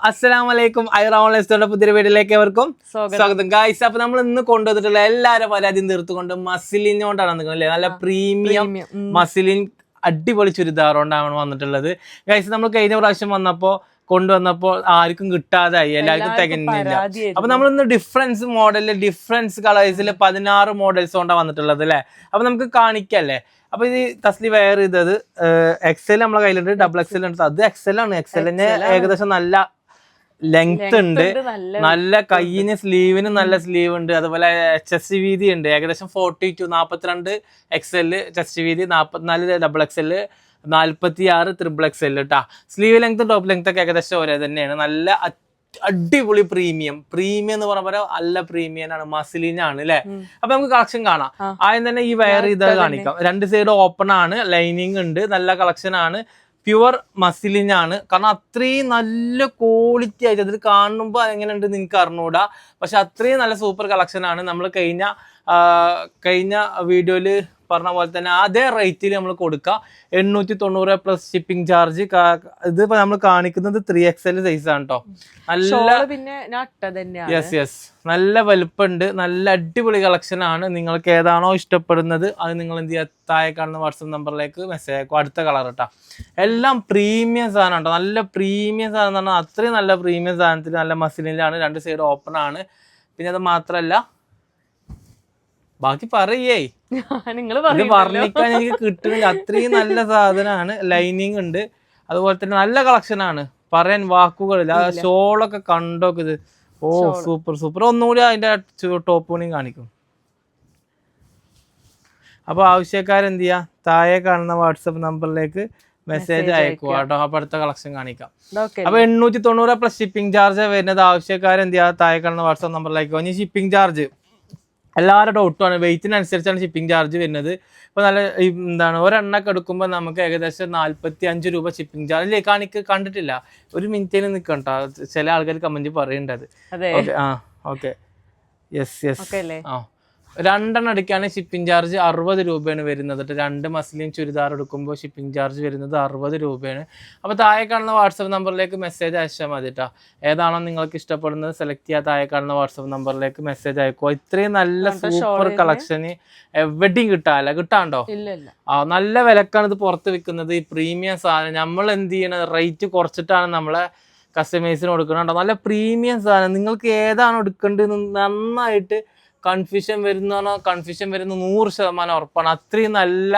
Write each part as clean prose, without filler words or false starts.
അസ്സലാമലൈക്കും. ഐറ ഓൺലൈൻ സ്റ്റോറിന്റെ പുതിയ വീഡിയോയിലേക്ക് ഏവർക്കും സ്വാഗതം. ഗൈസ്, അപ്പൊ നമ്മൾ ഇന്ന് കൊണ്ടുവന്നിട്ടുള്ള എല്ലാവരും പരാതിയും തീർത്തുകൊണ്ട് മസിലിനോണ്ടാണ് നിൽക്കുന്നത്. നല്ല പ്രീമിയം മസിലിൻ അടിപൊളി ചുരിദാറുകൊണ്ടാണ് വന്നിട്ടുള്ളത്. ഗൈസ്, നമ്മൾ കഴിഞ്ഞ പ്രാവശ്യം കൊണ്ടുവന്നപ്പോൾ ആർക്കും കിട്ടാതായി, എല്ലാവർക്കും തികഞ്ഞില്ല. അപ്പൊ നമ്മൾ ഇന്ന് ഡിഫറൻസ് മോഡലില് ഡിഫറൻസ് കളേഴ്സിൽ 16 മോഡൽസ് കൊണ്ടാണ് വന്നിട്ടുള്ളത് അല്ലെ. അപ്പൊ നമുക്ക് കാണിക്കല്ലേ. അപ്പൊ ഇത് തസ്ലി വെയർ ചെയ്തത് എക്സൽ നമ്മളെ കയ്യിലുണ്ട്, ഡബിൾ എക്സൽ ഉണ്ട്. അത് എക്സൽ ആണ്. എക്സലിന് ഏകദേശം നല്ല ലെങ്ത് ഉണ്ട്, നല്ല കയ്യിന് സ്ലീവിന് നല്ല സ്ലീവ് ഉണ്ട്. അതുപോലെ ചെസ്റ്റ് വീതി ഉണ്ട് ഏകദേശം 42, 42 എക്സല് ചെസ്റ്റ് വീതി, 44 ഡബിൾ എക്സല്, 46 ട്രിപ്പിൾ എക്സൽ കേട്ടാ. സ്ലീവ് ലെങ്ത് ടോപ്പ് ലെങ്ത് ഒക്കെ ഏകദേശം ഒരേ തന്നെയാണ്. നല്ല അടിപൊളി പ്രീമിയം എന്ന് പറഞ്ഞ നല്ല പ്രീമിയം ആണ്, മസിലിനാണ് അല്ലെ. അപ്പൊ നമുക്ക് കളക്ഷൻ കാണാം. ആദ്യം തന്നെ ഈ വെയർ ചെയ്ത് കാണിക്കാം. രണ്ട് സൈഡ് ഓപ്പൺ ആണ്, ലൈനിങ് ഉണ്ട്, നല്ല കളക്ഷൻ ആണ്. പ്യുവർ മസിലിനാണ്. കാരണം അത്രയും നല്ല ക്വാളിറ്റി ആയിട്ട് അതിൽ കാണുമ്പോൾ എങ്ങനെയുണ്ട് നിങ്ങൾക്ക് അറിഞ്ഞൂടാ. പക്ഷെ അത്രയും നല്ല സൂപ്പർ കളക്ഷൻ ആണ്. നമ്മൾ കഴിഞ്ഞ വീഡിയോയില് പറഞ്ഞ പോലെ തന്നെ അതേ റേറ്റിൽ നമ്മൾ കൊടുക്കുക. 890 പ്ലസ് ഷിപ്പിംഗ് ചാർജ്. ഇതിപ്പോ നമ്മൾ കാണിക്കുന്നത് 3XL സൈസ് ആണ് കേട്ടോ. നല്ല വലുപ്പമുണ്ട്, നല്ല അടിപൊളി കളക്ഷൻ ആണ്. നിങ്ങൾക്ക് ഏതാണോ ഇഷ്ടപ്പെടുന്നത് അത് നിങ്ങൾ എന്ത് ചെയ്യുക, താഴെ കാണുന്ന വാട്സപ്പ് നമ്പറിലേക്ക് മെസ്സേജ് അയക്കും. അടുത്ത കളർ കേട്ടോ. എല്ലാം പ്രീമിയം സാധനം കേട്ടോ. നല്ല പ്രീമിയം സാധനം എന്ന് പറഞ്ഞാൽ അത്രയും നല്ല പ്രീമിയം സാധനത്തിൽ നല്ല മസിലിലാണ്. രണ്ട് സൈഡ് ഓപ്പൺ ആണ്. പിന്നെ അത് മാത്രല്ല, ബാക്കി പറയേ, ഇത് വർണ്ണിക്കാൻ എനിക്ക് കിട്ടുന്നില്ല. അത്രയും നല്ല സാധനമാണ്. ലൈനിങ് ഉണ്ട്, അതുപോലെ തന്നെ നല്ല കളക്ഷൻ ആണ്. പറയാൻ വാക്കുകളില്ല. ആ ഷോളൊക്കെ കണ്ടോക്ക് ഇത്. ഓ സൂപ്പർ സൂപ്പർ. ഒന്നുകൂടി അതിന്റെ ടോപ്പ് പണിയും കാണിക്കും. അപ്പൊ ആവശ്യക്കാരെന്ത് ചെയ്യാ, താഴെ കാണുന്ന വാട്സപ്പ് നമ്പറിലേക്ക് മെസ്സേജ് അയക്കുക കേട്ടോ. അപ്പൊ അടുത്ത കളക്ഷൻ കാണിക്കാം. അപ്പൊ 890 പ്ലസ് ഷിപ്പിംഗ് ചാർജ് വരുന്നത്. ആവശ്യക്കാരെന്ത് ചെയ്യാ, താഴെ കാണുന്ന വാട്സപ്പ് നമ്പറിലേക്ക്. ഇനി ഷിപ്പിംഗ് ചാർജ് എല്ലാവരുടെ ഡൗട്ടുമാണ്. വെയിറ്റിനനുസരിച്ചാണ് ഷിപ്പിംഗ് ചാർജ് വരുന്നത്. ഇപ്പൊ നല്ല ഒരെണ്ണൊക്കെ എടുക്കുമ്പോൾ നമുക്ക് ഏകദേശം 45 രൂപ ഷിപ്പിംഗ് ചാർജ് കണ്ടിട്ടില്ല. ഒരു മിനിറ്റിന് നിൽക്കണ്ട, ചില ആൾക്കാർ കമന്റ് പറയേണ്ടത്. ഓക്കെ രണ്ടെണ്ണം എടുക്കുകയാണ് ഷിപ്പിംഗ് ചാർജ് 60 രൂപയാണ് വരുന്നത്. 2 മസ്ലിൻ ചുരിദാർ എടുക്കുമ്പോൾ ഷിപ്പിംഗ് ചാർജ് വരുന്നത് 60 രൂപയാണ്. അപ്പോൾ താഴെ കാണുന്ന വാട്സപ്പ് നമ്പറിലേക്ക് മെസ്സേജ് അയച്ചാൽ മതി കേട്ടോ. ഏതാണോ നിങ്ങൾക്ക് ഇഷ്ടപ്പെടുന്നത് സെലക്ട് ചെയ്യാൻ താഴെ കാണുന്ന വാട്സപ്പ് നമ്പറിലേക്ക് മെസ്സേജ് അയക്കുക. ഇത്രയും നല്ല സൂപ്പർ കളക്ഷന് എവിടെയും കിട്ടാണ്ടോ? നല്ല വിലക്കാണ് ഇത് പുറത്ത് വിൽക്കുന്നത്. ഈ പ്രീമിയം സാധനം നമ്മൾ എന്ത് ചെയ്യണത്, റേറ്റ് കുറച്ചിട്ടാണ് നമ്മളെ കസ്റ്റമേഴ്സിന് കൊടുക്കുന്നുണ്ടോ. നല്ല പ്രീമിയം സാധനം. നിങ്ങൾക്ക് ഏതാണോ എടുക്കേണ്ടത് നന്നായിട്ട് കൺഫ്യൂഷൻ വരുന്ന 100% ഉറപ്പാണ്. അത്രയും നല്ല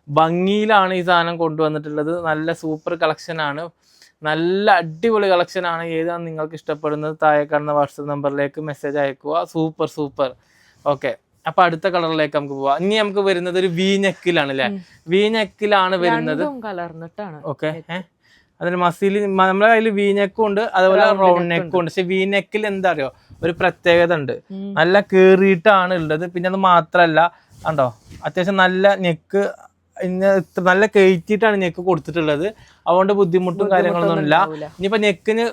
ഭംഗിയിലാണ് ഈ സാധനം കൊണ്ടുവന്നിട്ടുള്ളത്. നല്ല സൂപ്പർ കളക്ഷനാണ്, നല്ല അടിപൊളി കളക്ഷനാണ്. ഏതാണ് നിങ്ങൾക്ക് ഇഷ്ടപ്പെടുന്നത് താഴെ കാണുന്ന വാട്സപ്പ് നമ്പറിലേക്ക് മെസ്സേജ് അയക്കുക. സൂപ്പർ. ഓക്കെ, അപ്പൊ അടുത്ത കളറിലേക്ക് നമുക്ക് പോവാം. ഇനി നമുക്ക് വരുന്നത് ഒരു വി നെക്കിലാണ് അല്ലെ. വി നെക്കിലാണ് വരുന്നത്. ഓക്കെ, അതിന് മസിൽ നമ്മളെ കയ്യിൽ വി നെക്കും ഉണ്ട്, അതുപോലെ റൗണ്ട് നെക്കും ഉണ്ട്. പക്ഷെ വി നെക്കിൽ എന്താ അറിയോ, ഒരു പ്രത്യേകത ഉണ്ട്. നല്ല കേറിയിട്ടാണ് ഉള്ളത്. പിന്നെ അത് മാത്രല്ല കണ്ടോ, അത്യാവശ്യം നല്ല നെക്ക്, നല്ല കയറ്റിയിട്ടാണ് നെക്ക് കൊടുത്തിട്ടുള്ളത്. അതുകൊണ്ട് ബുദ്ധിമുട്ടും കാര്യങ്ങളൊന്നും ഇല്ല. ഇനിയിപ്പോ നെക്കിന്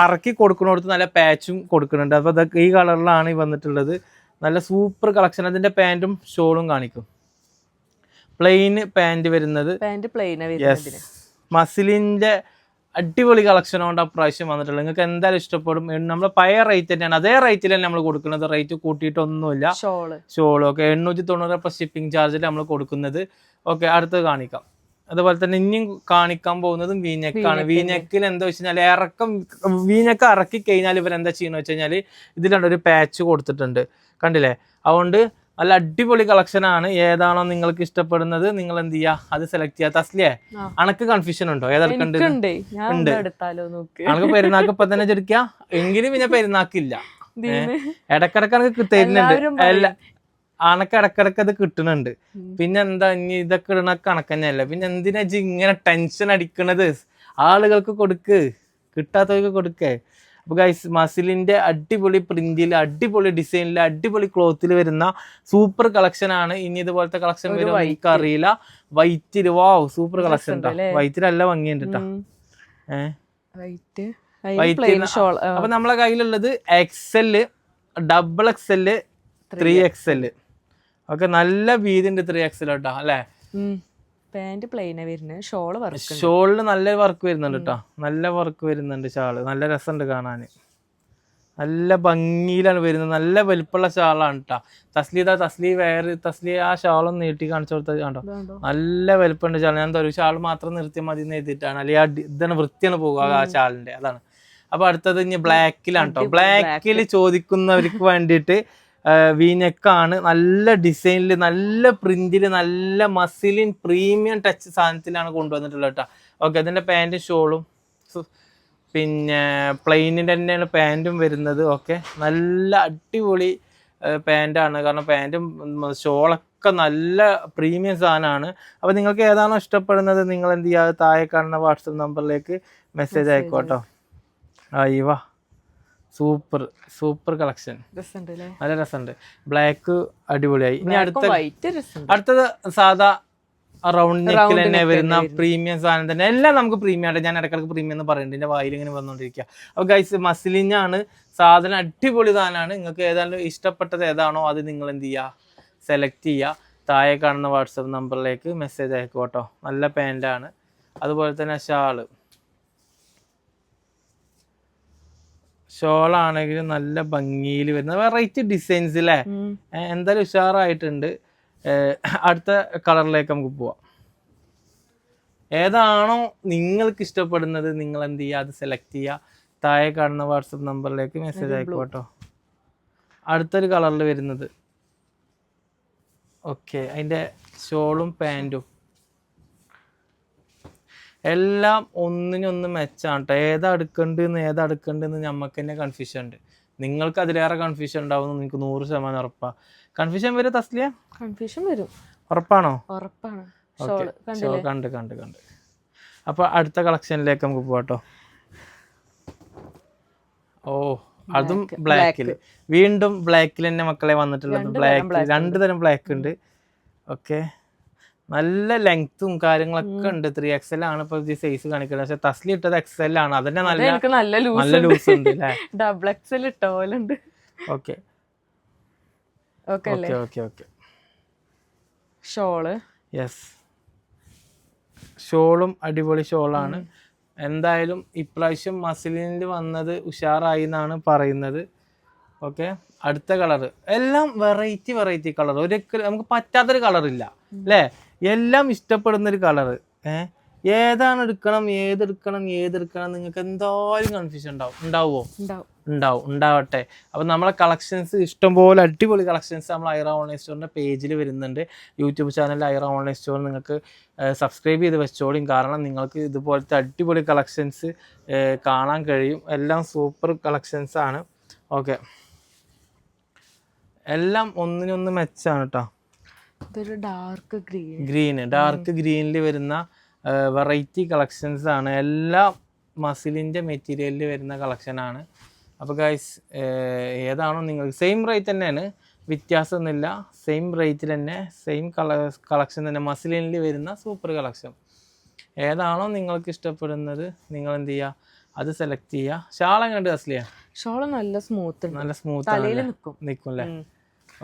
ഇറക്കി കൊടുക്കുന്നിടത്ത് നല്ല പാച്ചും കൊടുക്കുന്നുണ്ട്. അപ്പൊ ഇതൊക്കെ ഈ കളറിലാണ് ഈ വന്നിട്ടുള്ളത്. നല്ല സൂപ്പർ കളക്ഷൻ. അതിന്റെ പാന്റും ഷോളും കാണിക്കും. പ്ലെയിൻ പാന്റ് വരുന്നത്, മസിലിന്റെ അടിപൊളി കളക്ഷൻ കൊണ്ട് അപ്രാവശ്യം വന്നിട്ടുള്ളത്. നിങ്ങൾക്ക് എന്തായാലും ഇഷ്ടപ്പെടും. നമ്മൾ പഴയ റേറ്റ് തന്നെയാണ്, അതേ റേറ്റിൽ തന്നെ നമ്മൾ കൊടുക്കുന്നത്. റേറ്റ് കൂട്ടിയിട്ടൊന്നുമില്ല. ഷോൾ ഓക്കെ 890 പ്ലസ് ഷിപ്പിംഗ് ചാർജിൽ നമ്മൾ കൊടുക്കുന്നത്. ഓക്കെ, അടുത്തത് കാണിക്കാം. അതുപോലെ തന്നെ ഇനിയും കാണിക്കാൻ പോകുന്നതും വീനെക്കാണ്. വീനെക്കിൽ എന്താ വെച്ച് കഴിഞ്ഞാൽ വീനെക്ക് ഇറക്കി കഴിഞ്ഞാൽ ഇവരെന്താ ചെയ്യുന്നത് വെച്ച് കഴിഞ്ഞാൽ ഇതിലാണ് ഒരു പാച്ച് കൊടുത്തിട്ടുണ്ട്, കണ്ടില്ലേ. അതുകൊണ്ട് നല്ല അടിപൊളി കളക്ഷൻ ആണ്. ഏതാണോ നിങ്ങൾക്ക് ഇഷ്ടപ്പെടുന്നത് നിങ്ങൾ എന്ത് ചെയ്യാ, അത് സെലക്ട് ചെയ്യാ. തസ്ലിയേ, അനക്ക് കൺഫ്യൂഷൻ ഉണ്ടോ ഏതെടുക്കണ്ട്? അനക്ക് പെരുന്നാക്ക് ഇപ്പൊ തന്നെ ചെടുക്ക, എങ്കിലും പിന്നെ പെരുന്നാക്കില്ല. ഇടക്കിടക്ക് അനക്ക് തരുന്നുണ്ട്. അനക്ക് ഇടക്കിടക്ക് അത് കിട്ടുന്നുണ്ട്. പിന്നെ എന്താ ഇനി ഇതൊക്കെ ഇടണ കണക്ക് തന്നെയല്ല. പിന്നെ എന്തിനാ ഇങ്ങനെ ടെൻഷൻ അടിക്കണത്? ആളുകൾക്ക് കൊടുക്ക്, കിട്ടാത്തവർക്ക് കൊടുക്കേ. അപ്പൊ ഗൈസ്, മസിലിന്റെ അടിപൊളി പ്രിന്റിൽ, അടിപൊളി ഡിസൈനിൽ, അടിപൊളി ക്ലോത്തിൽ വരുന്ന സൂപ്പർ കളക്ഷൻ ആണ്. ഇനി ഇതുപോലത്തെ കളക്ഷൻ വരും എനിക്ക് അറിയില്ല. വൈറ്റില് വാവ് സൂപ്പർ കളക്ഷൻ കേട്ടോ. വൈറ്റിൽ നല്ല ഭംഗിയുണ്ട് കേട്ടോ. അപ്പൊ നമ്മളെ കയ്യിലുള്ളത് XL, double XL, 3XL. Okay, നല്ല വീതിണ്ട് 3XL കേട്ടോ അല്ലെ. പാന്റ് പ്ലെയിനാ വരുന്നത്, ഷോള് വർക്ക്. ഷോളില് നല്ല വർക്ക് വരുന്നുണ്ട് കേട്ടോ, നല്ല വർക്ക് വരുന്നുണ്ട്. ഷാള് നല്ല രസമുണ്ട് കാണാൻ, നല്ല ഭംഗിയിലാണ് വരുന്നത്. നല്ല വലിപ്പമുള്ള ഷാളാണ് കേട്ടോ. തസ്ലി വേറെ ആ ഷാളൊന്ന് നീട്ടി കാണിച്ചു കൊടുത്തത് കണ്ടോ, നല്ല വലിപ്പമുണ്ട് ഷാൾ. ഞാൻ ഒരു ഷാൾ മാത്രം നിർത്തിയാൽ മതി എന്ന് എഴുതിയിട്ടാണ്, അല്ലെങ്കിൽ ഇതാണ് വൃത്തിയാണ് പോകുക ആ ഷാളിന്റെ, അതാണ്. അപ്പൊ അടുത്തത് ഇനി ബ്ലാക്കിലാണ് കേട്ടോ. ബ്ലാക്കിൽ ചോദിക്കുന്നവർക്ക് വേണ്ടിയിട്ട് വീനെക്കാണ്, നല്ല ഡിസൈനിൽ, നല്ല പ്രിന്റിൽ, നല്ല മസിലിൻ പ്രീമിയം ടച്ച് സാധനത്തിലാണ് കൊണ്ടുവന്നിട്ടുള്ളത് കേട്ടോ. ഓക്കെ, അതിന്റെ പാന്റും ഷോളും പിന്നെ പ്ലെയിനിൻ്റെ തന്നെയാണ് പാൻറ്റും വരുന്നത്. ഓക്കെ, നല്ല അടിപൊളി പാൻറ്റാണ്, കാരണം പാൻറ്റും ഷോളൊക്കെ നല്ല പ്രീമിയം സാധനമാണ്. അപ്പോൾ നിങ്ങൾക്ക് ഏതാണോ ഇഷ്ടപ്പെടുന്നത് നിങ്ങൾ എന്ത് ചെയ്യുക, താഴെ കാണുന്ന വാട്സപ്പ് നമ്പറിലേക്ക് മെസ്സേജ് അയക്കോട്ടോ. അയ്യവാ, സൂപ്പർ കളക്ഷൻ, നല്ല രസമുണ്ട്. ബ്ലാക്ക് അടിപൊളിയായി. ഇനി അടുത്തത് സാധാ റൗണ്ട് നെക്കിൽ തന്നെ വരുന്ന പ്രീമിയം സാധനം തന്നെ, എല്ലാം നമുക്ക് പ്രീമിയം ആയിട്ട്. ഞാൻ ഇടയ്ക്കിടയ്ക്ക് പ്രീമിയം എന്ന് പറയുന്നുണ്ട്, എൻ്റെ വായിൽ ഇങ്ങനെ വന്നുകൊണ്ടിരിക്കുക. അപ്പോൾ ഗൈസ്, മസ്ലിനാണ് സാധനം, അടിപൊളി സാധനമാണ്. നിങ്ങൾക്ക് ഏതായാലും ഇഷ്ടപ്പെട്ടത് ഏതാണോ അത് നിങ്ങൾ എന്ത് ചെയ്യുക, സെലക്ട് ചെയ്യുക. താഴെ കാണുന്ന വാട്സപ്പ് നമ്പറിലേക്ക് മെസ്സേജ് അയക്കും കേട്ടോ. നല്ല പാൻറ്റാണ്. അതുപോലെ തന്നെ ഷോളാണെങ്കിൽ നല്ല ഭംഗിയിൽ വരുന്ന വെറൈറ്റി ഡിസൈൻസ് അല്ലേ, എന്തായാലും ഉഷാറായിട്ടുണ്ട്. അടുത്ത കളറിലേക്ക് നമുക്ക് പോവാം. ഏതാണോ നിങ്ങൾക്ക് ഇഷ്ടപ്പെടുന്നത് നിങ്ങൾ എന്ത് ചെയ്യുക, അത് സെലക്ട് ചെയ്യുക. താഴെ കാണുന്ന വാട്സപ്പ് നമ്പറിലേക്ക് മെസ്സേജ് അയക്കും കേട്ടോ. അടുത്തൊരു കളറിൽ വരുന്നത്, ഓക്കെ, അതിൻ്റെ ഷോളും പാൻറ്റും എല്ലാം ഒന്നിനൊന്ന് മെച്ചാണ് കേട്ടോ. ഏതാ എടുക്കേണ്ടതെന്ന് നമുക്ക് തന്നെ കൺഫ്യൂഷൻ ഉണ്ട്. നിങ്ങൾക്ക് അതിലേറെ കൺഫ്യൂഷൻ ഉണ്ടാവും, നിങ്ങൾക്ക് 100% ഉറപ്പാണ്. കൺഫ്യൂഷൻ വരും തസ്ലിയ? കൺഫ്യൂഷൻ വരും. ഉറപ്പാണോ? ഉറപ്പാണ്. കണ്ട്. അപ്പൊ അടുത്ത കളക്ഷനിലേക്ക് നമുക്ക് പോവാട്ടോ. ഓ, അതും ബ്ലാക്കില്, വീണ്ടും ബ്ലാക്കിൽ തന്നെ മക്കളെ വന്നിട്ടുള്ളത്. ബ്ലാക്ക് 2 തരം ബ്ലാക്ക് ഉണ്ട്. ഓക്കെ, നല്ല ലെങ്ത്തും കാര്യങ്ങളൊക്കെ ഉണ്ട്. 3XL ആണ് ഇപ്പൊ ഈ സൈസ് കാണിക്കുന്നത്. പക്ഷെ തസ്ലി ഇട്ടത് XL ആണ്, അതന്നെ നല്ല ലൂസ് ഉണ്ട്. ഡബിൾ XL ഇട്ട പോലെ ഉണ്ട്. ഓക്കെ, ഷോള്, യെസ്, ഷോളും അടിപൊളി ഷോളാണ്. എന്തായാലും ഇപ്രാവശ്യം മസ്ലിനിൽ വന്നത് ഉഷാറായി എന്നാണ് പറയുന്നത്. ഓക്കെ, അടുത്ത കളറ് എല്ലാം വെറൈറ്റി കളർ. ഒരിക്കലും നമുക്ക് പറ്റാത്തൊരു കളറില്ല അല്ലേ, എല്ലാം ഇഷ്ടപ്പെടുന്നൊരു കളറ്. ഏതാണ് എടുക്കണം, ഏതെടുക്കണം നിങ്ങൾക്ക് എന്തായാലും കൺഫ്യൂഷൻ ഉണ്ടാവട്ടെ. അപ്പം നമ്മളെ കളക്ഷൻസ് ഇഷ്ടംപോലെ അടിപൊളി കളക്ഷൻസ് നമ്മൾ ഐറ ഓൺലൈൻ സ്റ്റോറിൻ്റെ പേജിൽ വരുന്നുണ്ട്. യൂട്യൂബ് ചാനലിൽ ഐറ ഓൺലൈൻ സ്റ്റോർ നിങ്ങൾക്ക് സബ്സ്ക്രൈബ് ചെയ്ത് വെച്ചോളും, കാരണം നിങ്ങൾക്ക് ഇതുപോലത്തെ അടിപൊളി കളക്ഷൻസ് കാണാൻ കഴിയും. എല്ലാം സൂപ്പർ കളക്ഷൻസ് ആണ്. ഓക്കെ, എല്ലാം ഒന്നിനൊന്ന് മെച്ചാണ് കേട്ടോ. ഡാർക്ക് ഗ്രീനിൽ വരുന്ന വെറൈറ്റി കളക്ഷൻസ് ആണ്. എല്ലാം മസിലിൻ്റെ മെറ്റീരിയലിൽ വരുന്ന കളക്ഷനാണ്. അപ്പോൾ ഗൈസ്, ഏതാണോ നിങ്ങൾക്ക് സെയിം റേറ്റ് തന്നെയാണ്, വ്യത്യാസമൊന്നുമില്ല. സെയിം റേറ്റിൽ തന്നെ സെയിം കളക്ഷൻ തന്നെ, മസിലിനിൽ വരുന്ന സൂപ്പർ കളക്ഷൻ. ഏതാണോ നിങ്ങൾക്ക് ഇഷ്ടപ്പെടുന്നത് നിങ്ങൾ എന്ത് ചെയ്യുക, അത് സെലക്ട് ചെയ്യുക. ഷാൾ എങ്ങനെയുണ്ട് തസ്ലിയ? ഷോള് നല്ല സ്മൂത്ത് നിൽക്കും അല്ലേ?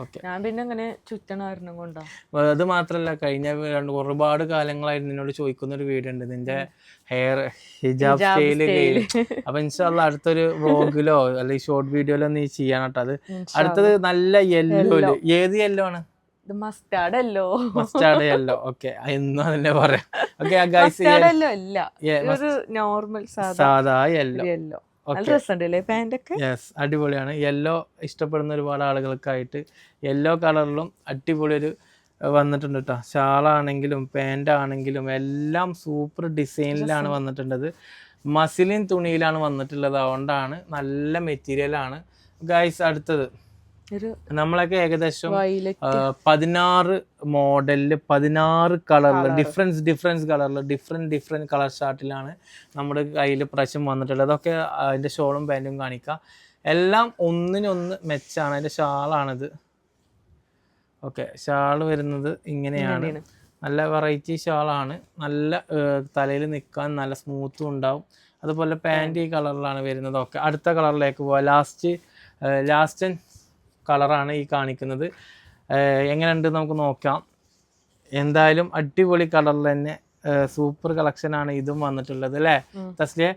ഓക്കെ, ഞാൻ പിന്നെ അങ്ങനെ ചുറ്റണായിരുന്നു കൊണ്ടോ. അത് മാത്രല്ല, കഴിഞ്ഞ ഒരുപാട് കാലങ്ങളായിട്ട് നിന്നോട് ചോദിക്കുന്ന ഒരു വീഡിയോ ഉണ്ട്, നിന്റെ ഹിജാബ് സ്റ്റൈല്. അപ്പൊ ഇൻഷാല്ലാ അടുത്തൊരു വ്ളോഗിലോ അല്ലെങ്കിൽ ഷോർട്ട് വീഡിയോയിലോ നീ ചെയ്യാൻ കേട്ടോ. അത് അടുത്തത് നല്ല യെല്ലോ. ഏത് യെല്ലോ ആണ്? Mustard yellow. ഓക്കെ, എന്നും തന്നെ പറയാം. ഓക്കെ ഗൈസ്, നോർമൽ സാധാ യെല്ലോ. യെസ്, അടിപൊളിയാണ്. യെല്ലോ ഇഷ്ടപ്പെടുന്ന ഒരുപാട് ആളുകൾക്കായിട്ട് യെല്ലോ കളറിലും അടിപൊളി ഒരു വന്നിട്ടുണ്ട് കേട്ടോ. ഷാളാണെങ്കിലും പാൻ്റാണെങ്കിലും എല്ലാം സൂപ്പർ ഡിസൈനിലാണ് വന്നിട്ടുള്ളത്. മസിലിൻ തുണിയിലാണ് വന്നിട്ടുള്ളത്, അതുകൊണ്ടാണ് നല്ല മെറ്റീരിയലാണ് ഗൈസ്. അടുത്തത് നമ്മളൊക്കെ ഏകദേശം 16 മോഡലില് 16 കളറിൽ ഡിഫറൻസ് കളറിൽ ഡിഫറെൻറ്റ് കളർ ഷാർട്ടിലാണ് നമ്മുടെ കയ്യിൽ പ്രാവശ്യം വന്നിട്ടുള്ളത്. അതൊക്കെ അതിൻ്റെ ഷോളും പാൻറ്റും കാണിക്കാം. എല്ലാം ഒന്നിനൊന്ന് മെച്ചാണ്. അതിൻ്റെ ഷാളാണിത്. ഓക്കെ, ഷാൾ വരുന്നത് ഇങ്ങനെയാണ്. നല്ല വെറൈറ്റി ഷാളാണ്. നല്ല തലയിൽ നിൽക്കാൻ നല്ല സ്മൂത്തും ഉണ്ടാവും. അതുപോലെ പാൻറ്റ് ഈ കളറിലാണ് വരുന്നത്. ഓക്കെ, അടുത്ത കളറിലേക്ക് പോവാം. ലാസ്റ്റ് കളറാണ് ഈ കാണിക്കുന്നത്. എങ്ങനെയുണ്ട് നമുക്ക് നോക്കാം. എന്തായാലും അടിപൊളി കളറിൽ തന്നെ സൂപ്പർ കളക്ഷൻ ആണ് ഇതും വന്നിട്ടുള്ളത് അല്ലേ തസ്ലിയെ?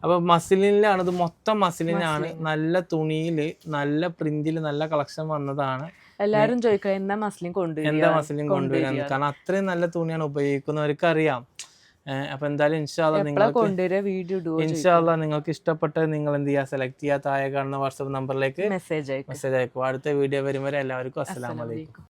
അപ്പൊ മസിലിനാണ് ഇത്, മൊത്തം മസിലിനാണ്, നല്ല തുണിയില് നല്ല പ്രിന്റില് നല്ല കളക്ഷൻ വന്നതാണ്. എല്ലാരും ചോദിക്കാം എന്താ മസ്ലിൻ എന്താ മസിലിൻ കൊണ്ടുവരാൻ, കാരണം അത്രയും നല്ല തുണിയാണ് ഉപയോഗിക്കുന്നവർക്ക് അറിയാം. അപ്പൊ എന്തായാലും ഇൻഷാല്ലാ നിങ്ങൾക്ക് ഇഷ്ടപ്പെട്ടത് നിങ്ങൾ എന്ത് ചെയ്യുക, സെലക്ട് ചെയ്യുക, താഴെ കാണുന്ന വാട്സ്ആപ്പ് നമ്പറിലേക്ക് മെസ്സേജ് അയക്കും. അടുത്ത വീഡിയോ വരും വരെ എല്ലാവർക്കും അസ്സലാമു അലൈക്കും.